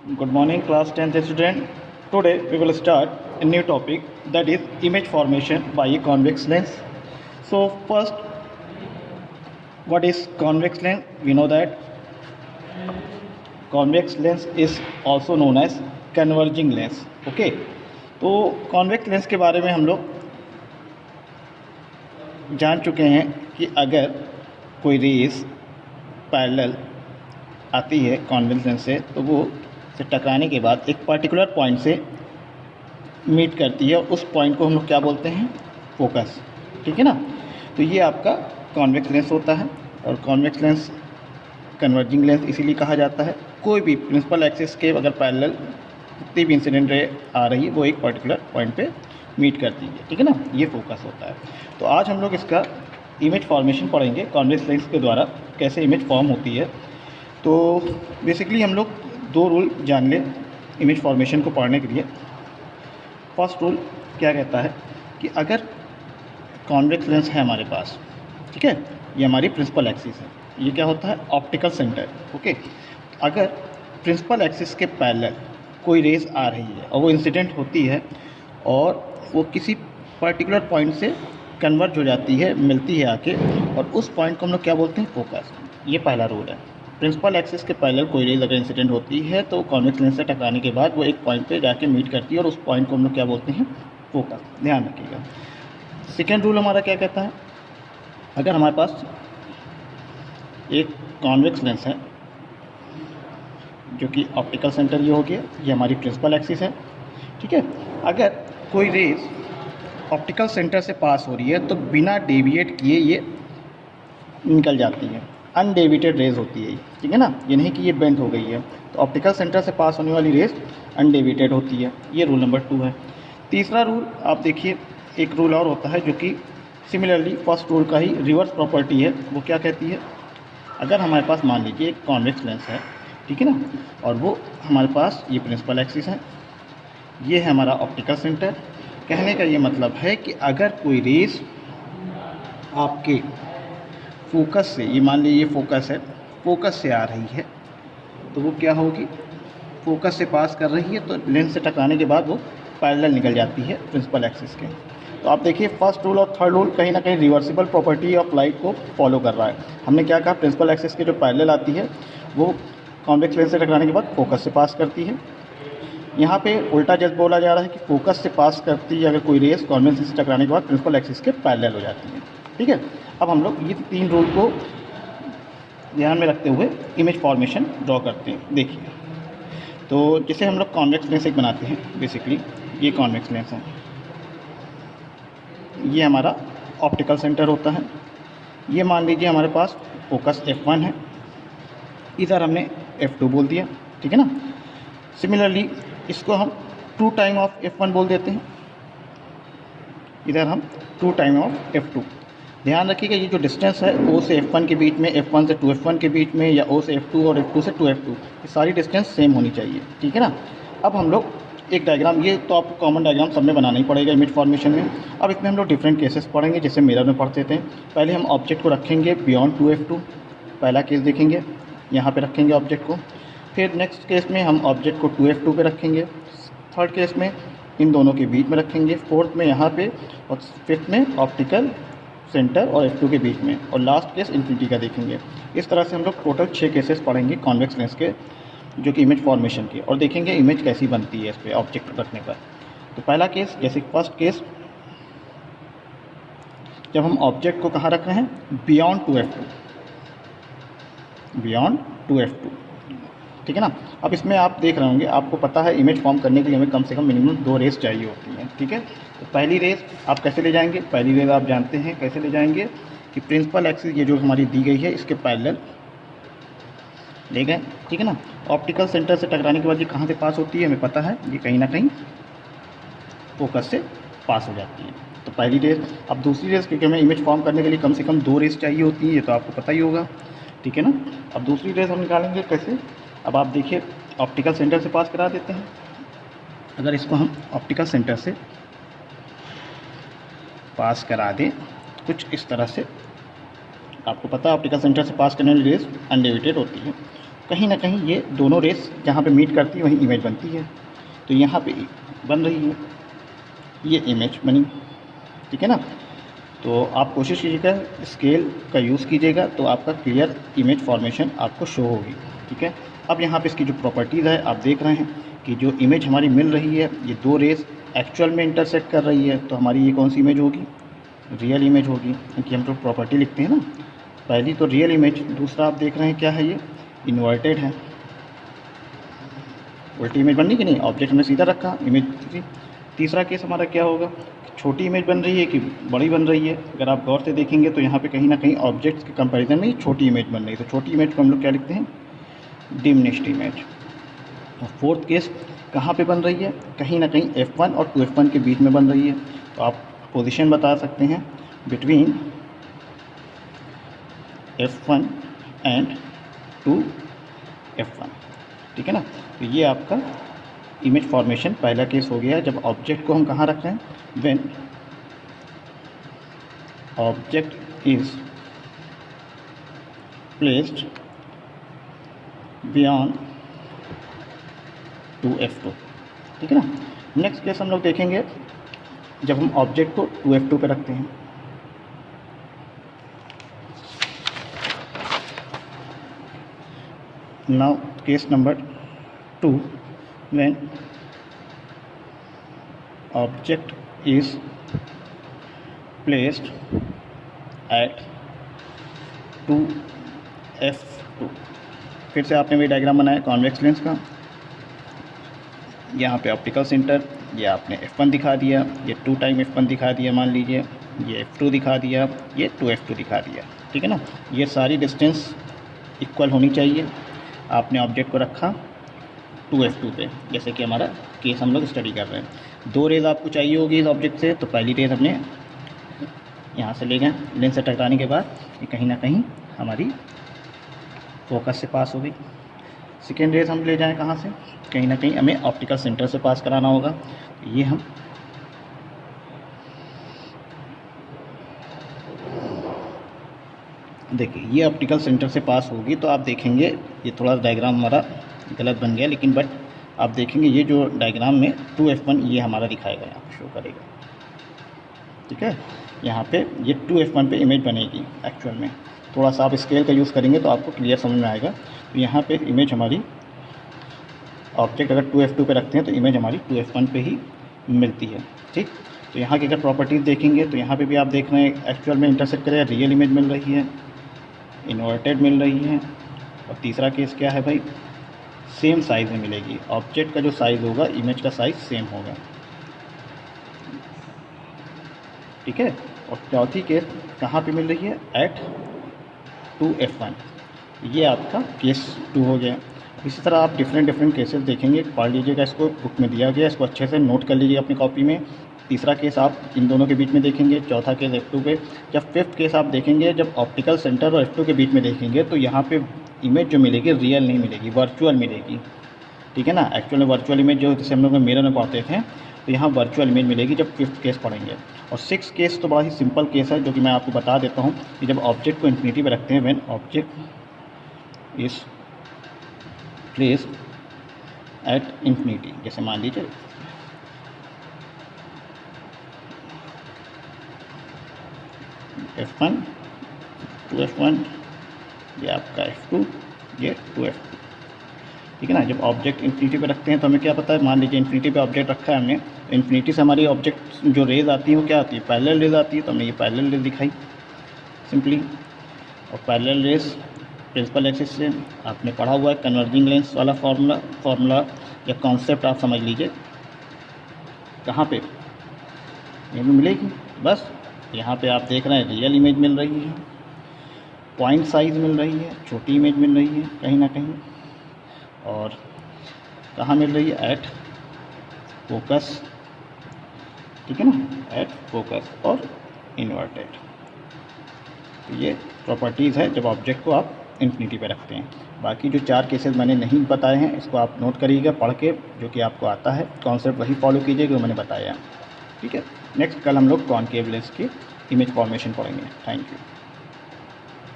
Good morning, class 10th student. Today we will start a new topic, that is image formation by a convex lens. So first, what is convex lens? We know that convex lens is also known as converging lens. Okay, तो convex lens के बारे में हम लोग जान चुके हैं कि अगर कोई रेस पैरेलल आती है कॉन्वेक्स लेंस से तो वो से टकराने के बाद एक पर्टिकुलर पॉइंट से मीट करती है और उस पॉइंट को हम लोग क्या बोलते हैं, फोकस। ठीक है ना। तो ये आपका कॉन्वेक्स लेंस होता है और कॉन्वेक्स लेंस कन्वर्जिंग लेंस इसीलिए कहा जाता है। कोई भी प्रिंसिपल एक्सिस के अगर पैरेलल कितनी भी इंसिडेंट रे आ रही है वो एक पर्टिकुलर पॉइंट पे मीट करती है। ठीक है ना, ये फोकस होता है। तो आज हम लोग इसका इमेज फॉर्मेशन पढ़ेंगे, कॉन्वेक्स लेंस के द्वारा कैसे इमेज फॉर्म होती है। तो बेसिकली हम लोग दो रूल जान लें इमेज फॉर्मेशन को पढ़ने के लिए। फर्स्ट रूल क्या कहता है कि अगर कॉन्वेक्स लेंस है हमारे पास, ठीक है, ये हमारी प्रिंसिपल एक्सिस है, ये क्या होता है, ऑप्टिकल सेंटर। ओके, अगर प्रिंसिपल एक्सिस के पैरेलल कोई रेस आ रही है और वो इंसिडेंट होती है और वो किसी पर्टिकुलर पॉइंट से कन्वर्ज हो जाती है, मिलती है आके, और उस पॉइंट को हम लोग क्या बोलते हैं, फोकस। ये पहला रूल है। प्रिंसिपल एक्सिस के पैरेलल कोई रेज अगर इंसिडेंट होती है तो कॉन्वेक्स लेंस से टकराने के बाद वो एक पॉइंट पे जाके मीट करती है और उस पॉइंट को हम लोग क्या बोलते हैं, फोकस। ध्यान रखिएगा। सेकेंड रूल हमारा क्या कहता है, अगर हमारे पास एक कॉन्वेक्स लेंस है जो कि ऑप्टिकल सेंटर ये हो गया, ये हमारी प्रिंसिपल एक्सिस है, ठीक है, अगर कोई रेज ऑप्टिकल सेंटर से पास हो रही है तो बिना डेविएट किए ये निकल जाती है, अनडेविएटेड रेज होती है, ठीक है ना। ये नहीं कि ये बेंड हो गई है। तो ऑप्टिकल सेंटर से पास होने वाली रेज अनडेविएटेड होती है। ये रूल नंबर 2 है। तीसरा रूल आप देखिए, एक रूल और होता है जो कि सिमिलरली फर्स्ट रूल का ही रिवर्स प्रॉपर्टी है। वो क्या कहती है, अगर हमारे पास मान लीजिए एक कॉन्वेक्स लेंस है, ठीक है ना, और वो हमारे पास ये प्रिंसिपल एक्सिस है, ये है हमारा ऑप्टिकल सेंटर। कहने का ये मतलब है कि अगर कोई रेज आपके फोकस से, ये मान लीजिए फोकस है, फोकस से आ रही है तो वो क्या होगी, फोकस से पास कर रही है तो लेंस से टकराने के बाद वो पैरेलल निकल जाती है प्रिंसिपल एक्सिस के। तो आप देखिए फर्स्ट रूल और थर्ड रूल कहीं ना कहीं रिवर्सिबल प्रॉपर्टी ऑफ लाइट को फॉलो कर रहा है। हमने क्या कहा, प्रिंसिपल एक्सिस के जो पैरेलल आती है वो कॉन्वेक्स लेंस से टकराने के बाद फोकस से पास करती है। यहाँ पे उल्टा जस्ट बोला जा रहा है कि फोकस से पास करती है अगर कोई रेस कॉन्वेक्स लेंस से टकराने के बाद प्रिंसिपल एक्सिस के पैरेलल हो जाती है। ठीक है, अब हम लोग ये 3 रूल को ध्यान में रखते हुए इमेज फॉर्मेशन ड्रॉ करते हैं। देखिए, तो जैसे हम लोग कॉन्वेक्स लेंस एक बनाते हैं, बेसिकली ये कॉन्वेक्स लेंस है, ये हमारा ऑप्टिकल सेंटर होता है। ये मान लीजिए हमारे पास फोकस f1 है, इधर हमने f2 बोल दिया, ठीक है ना। सिमिलरली इसको हम 2 टाइम ऑफ f1 बोल देते हैं, इधर हम 2 टाइम ऑफ f2। ध्यान रखिएगा ये जो डिस्टेंस है O से F1 के बीच में, F1 से 2F1 के बीच में, या O से F2 और F2 से 2F2, ये सारी डिस्टेंस सेम होनी चाहिए, ठीक है ना। अब हम लोग एक डायग्राम, ये तो आपको कॉमन डायग्राम सब में बनाना ही पड़ेगा इमेज फॉर्मेशन में। अब इसमें हम लोग डिफरेंट केसेस पढ़ेंगे, जैसे मिरर में पढ़ते थे। पहले हम ऑब्जेक्ट को रखेंगे बियॉन्ड 2F2, पहला केस देखेंगे, यहाँ पर रखेंगे ऑब्जेक्ट को। फिर नेक्स्ट केस में हम ऑब्जेक्ट को 2F2 पे रखेंगे, थर्ड केस में इन दोनों के बीच में रखेंगे, फोर्थ में यहाँ पे, और फिफ्थ में ऑप्टिकल सेंटर और F2 के बीच में, और लास्ट केस इन्फिनिटी का देखेंगे। इस तरह से हम लोग टोटल 6 केसेस पढ़ेंगे कॉन्वेक्स लेंस के, जो कि इमेज फॉर्मेशन के, और देखेंगे इमेज कैसी बनती है इस पर ऑब्जेक्ट रखने पर। तो पहला केस, जैसे फर्स्ट केस, जब हम ऑब्जेक्ट को कहाँ रख रहे हैं, बियॉन्ड 2F2, बियॉन्ड 2F2, ठीक है ना। अब इसमें आप देख रहे होंगे, आपको पता है इमेज फॉर्म करने के लिए हमें कम से कम मिनिमम 2 रेस चाहिए होती हैं, ठीक है। तो पहली रेस आप कैसे ले जाएंगे, पहली रेस आप जानते हैं कैसे ले जाएंगे कि प्रिंसिपल एक्सिस ये जो हमारी दी गई है इसके पैरेलल ले गए, ठीक है ना। ऑप्टिकल सेंटर से टकराने के बाद ये कहाँ से पास होती है, हमें पता है, ये कहीं ना कहीं फोकस से पास हो जाती है। तो पहली रेस। अब दूसरी रेस, क्योंकि हमें इमेज फॉर्म करने के लिए कम से कम 2 रेस चाहिए होती है, ये तो आपको पता ही होगा, ठीक है ना। अब दूसरी रेस हम निकालेंगे कैसे, अब आप देखिए ऑप्टिकल सेंटर से पास करा देते हैं। अगर इसको हम ऑप्टिकल सेंटर से पास करा दें कुछ इस तरह से, आपको पता है ऑप्टिकल सेंटर से पास करने वाली रेस अनडेविएटेड होती है। कहीं ना कहीं ये दोनों रेस जहाँ पे मीट करती है वहीं इमेज बनती है। तो यहाँ पे बन रही है, ये इमेज बनी, ठीक है ना। तो आप कोशिश कीजिएगा स्केल का यूज़ कीजिएगा तो आपका क्लियर इमेज फॉर्मेशन आपको शो होगी, ठीक है। अब यहाँ पे इसकी जो प्रॉपर्टीज़ है आप देख रहे हैं कि जो इमेज हमारी मिल रही है ये दो रेस एक्चुअल में इंटरसेक्ट कर रही है, तो हमारी ये कौन सी इमेज होगी, रियल इमेज होगी, क्योंकि हम तो प्रॉपर्टी लिखते हैं ना। पहली तो रियल इमेज, दूसरा आप देख रहे हैं क्या है, ये इन्वर्टेड है, उल्टी इमेज बन रही कि नहीं, ऑब्जेक्ट हमने सीधा रखा, इमेज थी। तीसरा केस हमारा क्या होगा, छोटी इमेज बन रही है कि बड़ी बन रही है। अगर आप गौर से देखेंगे तो यहाँ पे कहीं ना कहीं ऑब्जेक्ट्स के कंपैरिजन में छोटी इमेज बन रही है, तो छोटी इमेज को हम लोग क्या लिखते हैं, डिमिनिश्ड इमेज। और फोर्थ केस कहाँ पे बन रही है, कहीं ना कहीं F1 और 2F1 के बीच में बन रही है, तो आप पोजीशन बता सकते हैं बिटवीन F1 एंड 2F1, ठीक है ना। तो ये आपका इमेज फॉर्मेशन पहला केस हो गया, जब ऑब्जेक्ट को हम कहाँ रख रहे हैं, when object is placed beyond 2F2, ठीक है ना। नेक्स्ट केस हम लोग देखेंगे जब हम ऑब्जेक्ट को 2F2 पे रखते हैं। Now case number 2, when object is placed at 2F2। फिर से आपने वही डायग्राम बनाया कॉन्वेक्स लेंस का, यहाँ पे ऑप्टिकल सेंटर, ये आपने F1 दिखा दिया, ये 2 टाइम F1 दिखा दिया मान लीजिए, ये F2 दिखा दिया, ये 2F2 दिखा दिया, ठीक है ना। ये सारी डिस्टेंस इक्वल होनी चाहिए। आपने ऑब्जेक्ट को रखा 2F2 पे, जैसे कि हमारा केस हम लोग स्टडी कर रहे हैं। दो रेज़ आपको चाहिए होगी इस ऑब्जेक्ट से, तो पहली रेज़ हमने यहाँ से ले गए, लेंस से टकराने के बाद ये कहीं ना कहीं हमारी फोकस से पास हो गई। सेकेंड रेज़ हम ले जाएं कहाँ से, कहीं ना कहीं हमें ऑप्टिकल सेंटर से पास कराना होगा। ये हम देखिए ये ऑप्टिकल सेंटर से पास होगी, तो आप देखेंगे ये थोड़ा डायग्राम हमारा गलत बन गया, लेकिन बट आप देखेंगे ये जो डायग्राम में 2F1 ये हमारा दिखाएगा, यहाँ शो करेगा, ठीक है। यहाँ पे ये 2F1 पे इमेज बनेगी एक्चुअल में। थोड़ा सा आप स्केल का यूज़ करेंगे तो आपको क्लियर समझ में आएगा। तो यहाँ पे इमेज हमारी ऑब्जेक्ट अगर 2F2 पे रखते हैं तो इमेज हमारी 2F1 पे ही मिलती है, ठीक। तो यहाँ की अगर प्रॉपर्टीज़ देखेंगे तो यहाँ पे भी आप देख रहे हैं एक्चुअल में इंटरसेक्ट करेगा, रियल इमेज मिल रही है, इन्वर्टेड मिल रही है। और तीसरा केस क्या है भाई, सेम साइज़ में मिलेगी, ऑब्जेक्ट का जो साइज़ होगा इमेज का साइज़ सेम होगा, ठीक है। और चौथी केस कहाँ पे मिल रही है, एट 2F1, ये आपका केस 2 हो गया। इसी तरह आप डिफरेंट केसेस देखेंगे, पढ़ लीजिएगा, इसको बुक में दिया गया, इसको अच्छे से नोट कर लीजिए अपनी कॉपी में। तीसरा केस आप इन दोनों के बीच में देखेंगे, चौथा केस F2 पे। जब फिफ्थ केस आप देखेंगे, जब ऑप्टिकल सेंटर और F2 के बीच में देखेंगे तो यहाँ पे इमेज जो मिलेगी रियल नहीं मिलेगी, वर्चुअल मिलेगी, ठीक है ना। एक्चुअल में वर्चुअल इमेज जो जैसे हम लोग मिरर में पढ़ते थे, तो यहाँ वर्चुअल इमेज मिलेगी जब फिफ्थ केस पढ़ेंगे। और सिक्स केस तो बड़ा ही सिंपल केस है, जो कि मैं आपको बता देता हूँ कि जब ऑब्जेक्ट को इन्फिनिटी पे रखते हैं, when object is placed at infinity, जैसे मान लीजिए F1 2F1, ये आपका F2, ये 2F2, ठीक है ना। जब ऑब्जेक्ट इन्फिनिटी पे रखते हैं तो हमें क्या पता है, मान लीजिए इन्फिनिटी पे ऑब्जेक्ट रखा है हमने, तो इन्फिनिटी से हमारी ऑब्जेक्ट जो रेज आती है वो क्या आती है, पैरेलल रेज आती है। तो हमने ये पैरेलल रेज दिखाई सिंपली। और पैरेलल रेज प्रिंसिपल एक्सिस से आपने पढ़ा हुआ है कन्वर्जिंग लेंस वाला फार्मूला या कॉन्सेप्ट आप समझ लीजिए। कहाँ पे ये मिलेगी, बस यहाँ पे आप देख रहे हैं रियल इमेज मिल रही है, पॉइंट साइज़ मिल रही है, छोटी इमेज मिल रही है कहीं ना कहीं। और कहाँ मिल रही है, एट फोकस, ठीक है ना, एट फोकस और इन्वर्टेड। तो ये प्रॉपर्टीज़ है जब ऑब्जेक्ट को आप इन्फिनिटी पे रखते हैं। बाकी जो 4 केसेस मैंने नहीं बताए हैं, इसको आप नोट करिएगा पढ़ के, जो कि आपको आता है कॉन्सेप्ट वही फॉलो कीजिएगा जो मैंने बताया, ठीक है। नेक्स्ट कल हम लोग कॉनकेव लेंस की इमेज फॉर्मेशन पढ़ेंगे। Thank you.